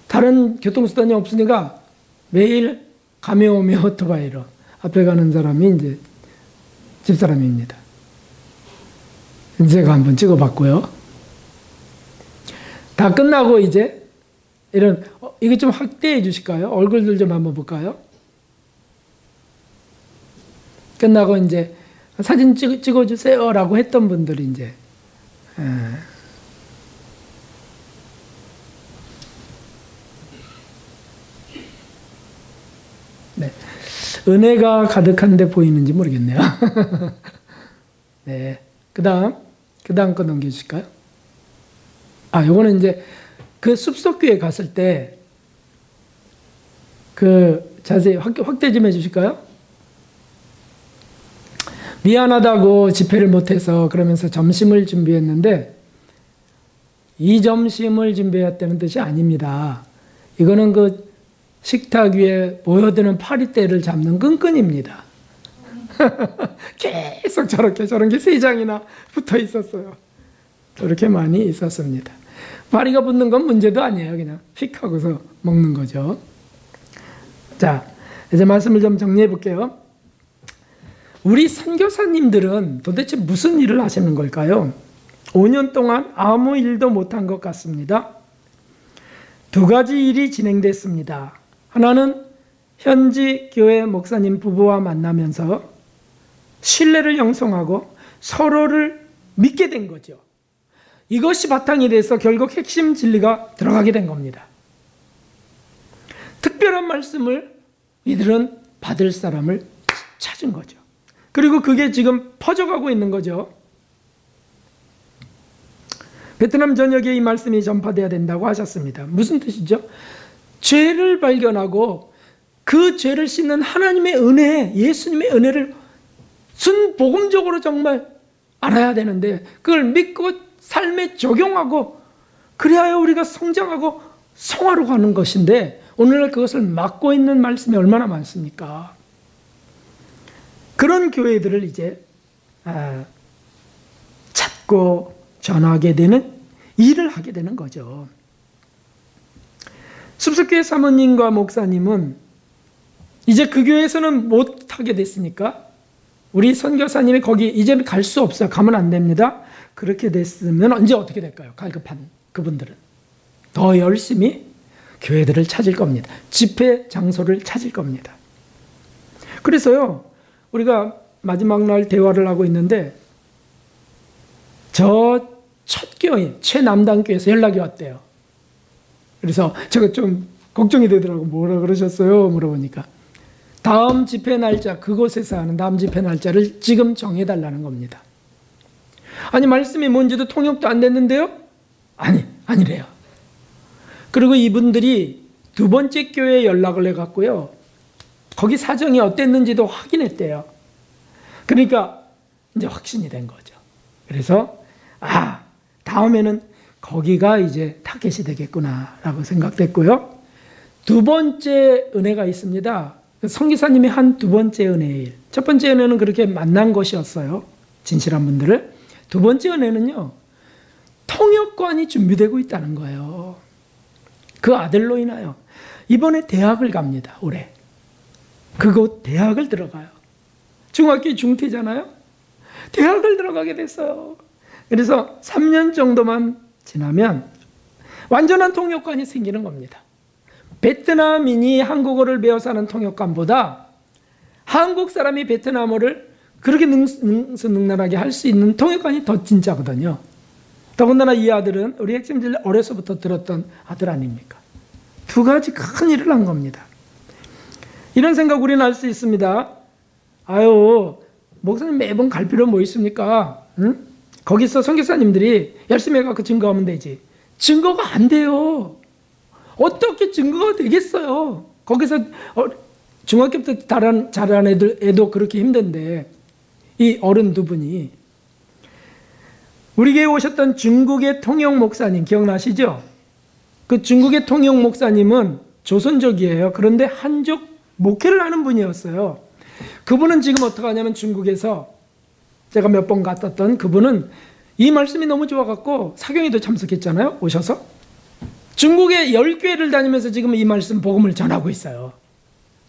다른 교통수단이 없으니까 매일 가며 오며 오토바이로 앞에 가는 사람이 이제 집사람입니다. 제가 한번 찍어봤고요. 다 끝나고 이제 이런 이거 좀 확대해 주실까요? 얼굴들 좀 한번 볼까요? 끝나고 이제 사진 찍어주세요라고 했던 분들이 이제 네. 은혜가 가득한데 보이는지 모르겠네요. 네. 그 다음 거 넘겨주실까요? 요거는 이제 그 숲속교회 갔을 때 그 자세히 확대 좀 해주실까요? 미안하다고 집회를 못해서 그러면서 점심을 준비했는데 이 점심을 준비했다는 뜻이 아닙니다. 이거는 그 식탁 위에 모여드는 파리떼를 잡는 끈끈입니다. 계속 저런 게 3장이나 붙어 있었어요. 저렇게 많이 있었습니다. 파리가 붙는 건 문제도 아니에요. 그냥 휙 하고서 먹는 거죠. 자, 이제 말씀을 좀 정리해 볼게요. 우리 선교사님들은 도대체 무슨 일을 하시는 걸까요? 5년 동안 아무 일도 못한 것 같습니다. 2가지 일이 진행됐습니다. 하나는 현지 교회 목사님 부부와 만나면서 신뢰를 형성하고 서로를 믿게 된 거죠. 이것이 바탕이 돼서 결국 핵심 진리가 들어가게 된 겁니다. 특별한 말씀을 이들은 받을 사람을 찾은 거죠. 그리고 그게 지금 퍼져가고 있는 거죠. 베트남 전역에 이 말씀이 전파되어야 된다고 하셨습니다. 무슨 뜻이죠? 죄를 발견하고 그 죄를 씻는 하나님의 은혜, 예수님의 은혜를 순복음적으로 정말 알아야 되는데 그걸 믿고 삶에 적용하고 그래야 우리가 성장하고 성화로 가는 것인데 오늘날 그것을 막고 있는 말씀이 얼마나 많습니까? 그런 교회들을 이제 찾고 전하게 되는 일을 하게 되는 거죠. 숲속교회 사모님과 목사님은 이제 그 교회에서는 못 하게 됐으니까 우리 선교사님이 거기 이제는 갈 수 없어요. 가면 안 됩니다. 그렇게 됐으면 언제 어떻게 될까요? 갈급한 그분들은 더 열심히 교회들을 찾을 겁니다. 집회 장소를 찾을 겁니다. 그래서요, 우리가 마지막 날 대화를 하고 있는데 저 첫 교회 최남단교에서 연락이 왔대요. 그래서 제가 좀 걱정이 되더라고. 뭐라 그러셨어요? 물어보니까 다음 집회 날짜, 그곳에서 하는 다음 집회 날짜를 지금 정해달라는 겁니다. 아니, 말씀이 뭔지도 통역도 안 됐는데요? 아니래요. 그리고 이분들이 두 번째 교회에 연락을 해갖고요, 거기 사정이 어땠는지도 확인했대요. 그러니까 이제 확신이 된 거죠. 그래서 다음에는 거기가 이제 타겟이 되겠구나라고 생각됐고요. 두 번째 은혜가 있습니다. 선교사님이 한 두 번째 은혜의 일. 첫 번째 은혜는 그렇게 만난 것이었어요. 진실한 분들을. 두 번째 은혜는요, 통역관이 준비되고 있다는 거예요. 그 아들로 인하여 이번에 대학을 갑니다. 올해. 그곳 대학을 들어가요. 중학교 중퇴잖아요. 대학을 들어가게 됐어요. 그래서 3년 정도만 지나면 완전한 통역관이 생기는 겁니다. 베트남인이 한국어를 배워서 하는 통역관보다 한국 사람이 베트남어를 그렇게 능수능란하게 할 수 있는 통역관이 더 진짜거든요. 더군다나 이 아들은 우리 핵심들 어려서부터 들었던 아들 아닙니까? 두 가지 큰 일을 한 겁니다. 이런 생각 우리는 할 수 있습니다. 목사님 매번 갈 필요 뭐 있습니까? 응? 거기서 선교사님들이 열심히 해갖고 증거하면 되지. 증거가 안 돼요. 어떻게 증거가 되겠어요? 거기서 중학교 때 자란 애도 그렇게 힘든데 이 어른 두 분이 우리 교회에 오셨던 중국의 통역 목사님 기억나시죠? 그 중국의 통역 목사님은 조선족이에요. 그런데 한족 목회를 하는 분이었어요. 그분은 지금 어떻게 하냐면 중국에서 제가 몇 번 갔었던 그분은 이 말씀이 너무 좋아갖고 사경에도 참석했잖아요. 오셔서 중국의 10교회를 다니면서 지금 이 말씀 복음을 전하고 있어요.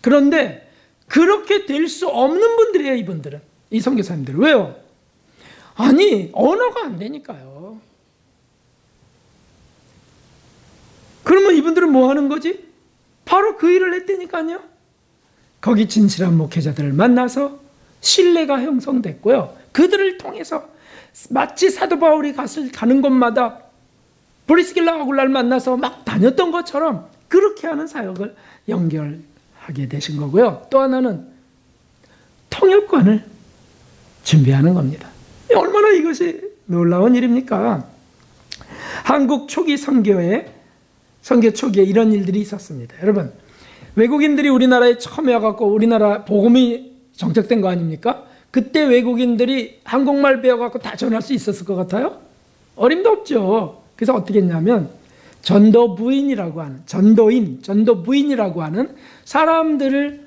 그런데 그렇게 될 수 없는 분들이에요. 이분들은. 이 선교사님들. 왜요? 언어가 안 되니까요. 그러면 이분들은 뭐 하는 거지? 바로 그 일을 했다니까요. 거기 진실한 목회자들을 만나서 신뢰가 형성됐고요. 그들을 통해서 마치 사도 바울이 가는 곳마다 브리스길라 아굴라를 만나서 막 다녔던 것처럼 그렇게 하는 사역을 연결하게 되신 거고요. 또 하나는 통역관을 준비하는 겁니다. 얼마나 이것이 놀라운 일입니까? 한국 초기 선교 초기에 이런 일들이 있었습니다. 여러분, 외국인들이 우리나라에 처음에 와갖고 우리나라 복음이 정착된 거 아닙니까? 그때 외국인들이 한국말 배워갖고 다 전할 수 있었을 것 같아요? 어림도 없죠. 그래서 어떻게 했냐면 전도부인이라고 하는 전도부인이라고 하는 사람들을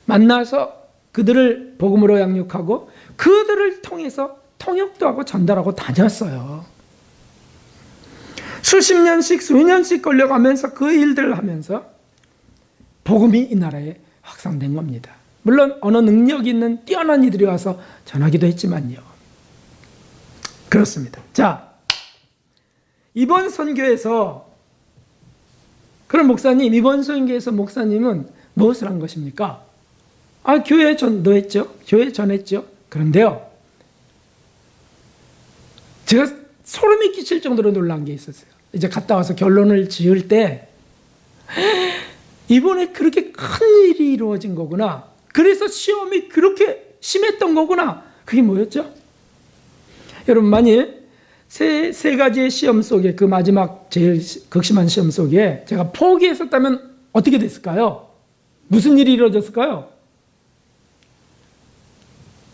만나서 그들을 복음으로 양육하고 그들을 통해서 통역도 하고 전달하고 다녔어요. 수십 년씩 수년씩 걸려가면서 그 일들을 하면서 복음이 이 나라에 확산된 겁니다. 물론 언어 능력 있는 뛰어난 이들이 와서 전하기도 했지만요. 그렇습니다. 자, 이번 선교에서 그런 목사님, 이번 선교에서 목사님은 무엇을 한 것입니까? 교회에 전도했죠. 교회에 전했죠. 그런데요, 제가 소름이 끼칠 정도로 놀란 게 있었어요. 이제 갔다 와서 결론을 지을 때, 이번에 그렇게 큰 일이 이루어진 거구나. 그래서 시험이 그렇게 심했던 거구나. 그게 뭐였죠? 여러분, 만일 세 가지의 시험 속에, 그 마지막 제일 극심한 시험 속에 제가 포기했었다면 어떻게 됐을까요? 무슨 일이 이루어졌을까요?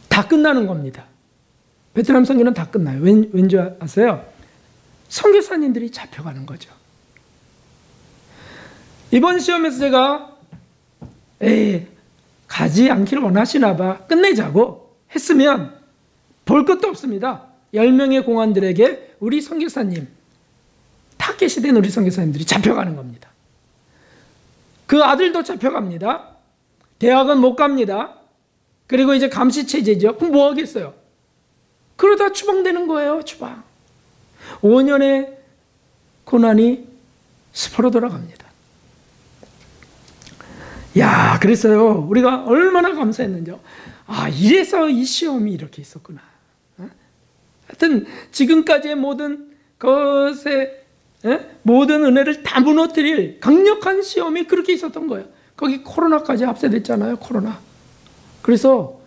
다 끝나는 겁니다. 베트남 선교는 다 끝나요. 왠지 아세요? 선교사님들이 잡혀가는 거죠. 이번 시험에서 제가 가지 않기를 원하시나 봐, 끝내자고 했으면 볼 것도 없습니다. 10명의 공안들에게 우리 선교사님, 타겟이 우리 선교사님들이 잡혀가는 겁니다. 그 아들도 잡혀갑니다. 대학은 못 갑니다. 그리고 이제 감시체제죠. 그럼 뭐 하겠어요? 그러다 추방되는 거예요. 추방. 5년의 고난이 스포로 돌아갑니다. 야, 그랬어요. 우리가 얼마나 감사했는지요. 이래서 이 시험이 이렇게 있었구나. 하여튼 지금까지의 모든 것에, 모든 은혜를 다 무너뜨릴 강력한 시험이 그렇게 있었던 거예요. 거기 코로나까지 합세됐잖아요. 코로나. 그래서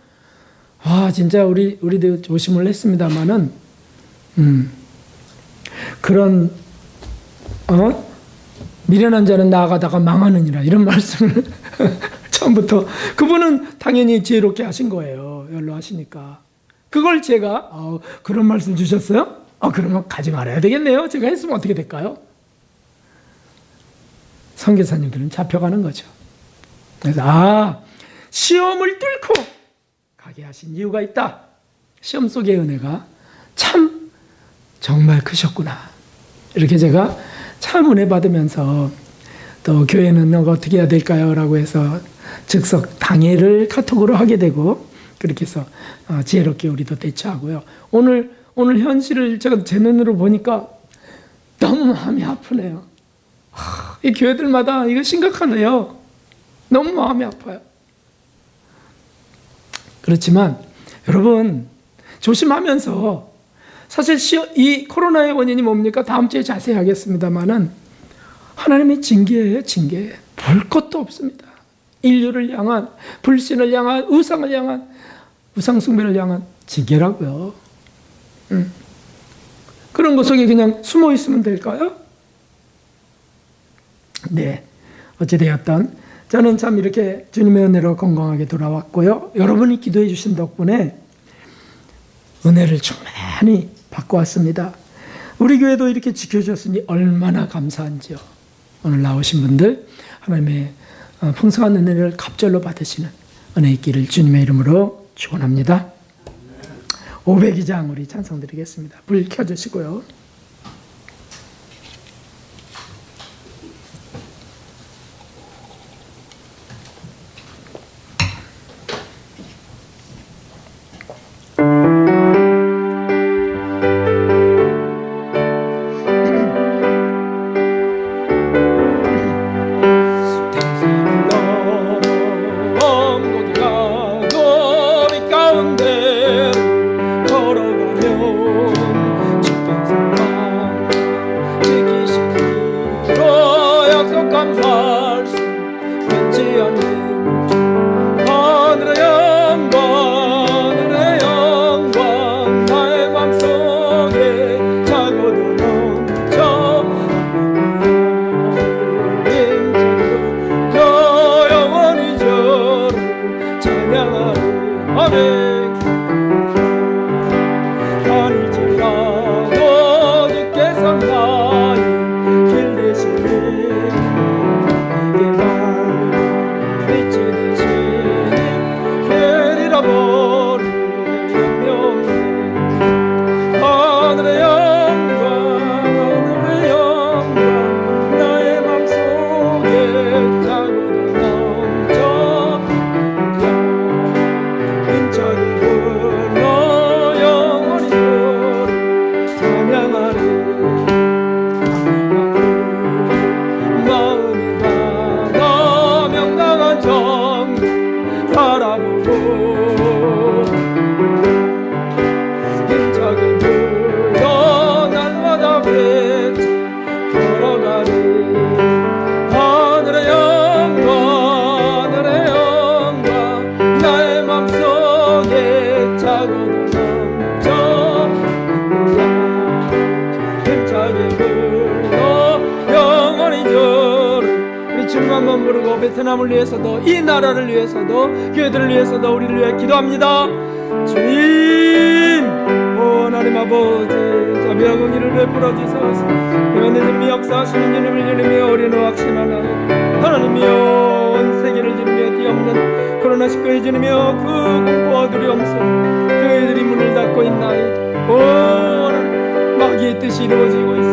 진짜 우리도 조심을 했습니다만은, 그런 미련한 자는 나아가다가 망하느니라, 이런 말씀을 처음부터, 그분은 당연히 지혜롭게 하신 거예요. 연로하시니까. 그걸 제가 그런 말씀 주셨어요? 그러면 가지 말아야 되겠네요. 제가 했으면 어떻게 될까요? 선교사님들은 잡혀가는 거죠. 그래서 시험을 뚫고 가게 하신 이유가 있다. 시험 속의 은혜가 참 정말 크셨구나. 이렇게 제가 참 은혜 받으면서, 또 교회는 어떻게 해야 될까요? 라고 해서 즉석 당회를 카톡으로 하게 되고, 그렇게 해서 지혜롭게 우리도 대처하고요. 오늘 현실을 제가 제 눈으로 보니까 너무 마음이 아프네요. 이 교회들마다 이거 심각하네요. 너무 마음이 아파요. 그렇지만 여러분, 조심하면서, 사실 이 코로나의 원인이 뭡니까? 다음 주에 자세히 하겠습니다만은, 하나님의 징계예요. 징계. 볼 것도 없습니다. 인류를 향한, 불신을 향한, 우상을 향한, 우상숭배를 향한 징계라고요. 그런 것 속에 그냥 숨어 있으면 될까요? 네, 어찌되었든 저는 참 이렇게 주님의 은혜로 건강하게 돌아왔고요. 여러분이 기도해 주신 덕분에 은혜를 충만히 받고 왔습니다. 우리 교회도 이렇게 지켜주셨으니 얼마나 감사한지요. 오늘 나오신 분들, 하나님의 풍성한 은혜를 갑절로 받으시는 은혜 있기를 주님의 이름으로 축원합니다. 502장 우리 찬송 드리겠습니다. 불 켜주시고요. 걸어가면 한번 부르고 베트남을 위해서도 이 나라를 위해서도 교회들을 위해서도 우리를 위해 기도합니다. 주님, 하나님 아버지, 자비와 공의를 베풀어 주소서. 이런 주님이 역사하시는 주님을 주님이여 우리는 확신하나이다. 하나님이여 온 세계를 주님이여 뒤엎는 코로나19의 주님이여 그 공포와 두려움 속에 교회들이 문을 닫고 있나이다. 하나님, 마귀의 뜻이 이루어지고 있습니다.